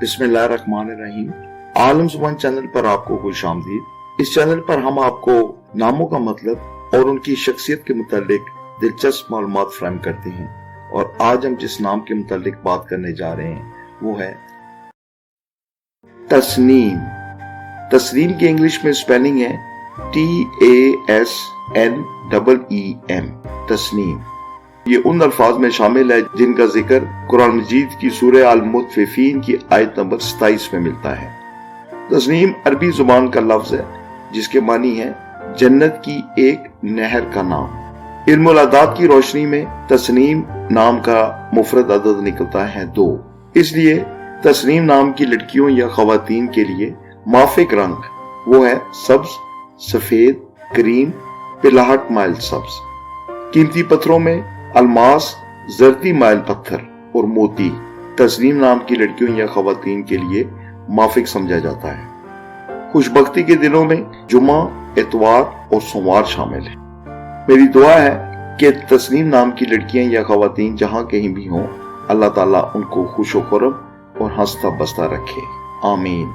बिस्मिल्लाहिर्रहमानिर्रहीम। आलम ज़ुबान चैनल पर आपको खुश आमदीद। इस चैनल पर हम आपको नामों का मतलब और उनकी शख्सियत के मुतालिक दिलचस्प मालूमात फराहम करते हैं। और आज हम जिस नाम के मुतालिक बात करने जा रहे हैं वो है तस्नीम। तस्नीम की इंग्लिश में स्पेलिंग है TASNEEM। तस्नीम ये उन अल्फाज में शामिल है जिनका जिक्र कुरान मजीद की सूरह अल मुत्तफिफीन की आयत नंबर 27 में मिलता है। तस्नीम अरबी जुबान का लफ्ज है जिसके मानी है जन्नत की एक नहर का नाम। इल्मुल अदाद की रोशनी में तस्नीम नाम का मुफरद अदद निकलता है 2। इसलिए तस्नीम नाम की लड़कियों या खवातीन के लिए माफिक रंग वो है सब्ज, सफेद, क्रीम, पिलाहट माइल सब्ज। कीमती पत्थरों में अलमास, जर्दी माइल पत्थर और मोती तस्नीम नाम की लड़कियों या खवातीन के लिए माफिक समझा जाता है। खुशबख्ती के दिनों में जुमा, इतवार और सोमवार शामिल है। मेरी दुआ है कि तस्नीम नाम की लड़कियां या खवातीन जहां कहीं भी हों, अल्लाह ताला उनको खुश व खुर्म और हंसता बसता रखे। आमीन।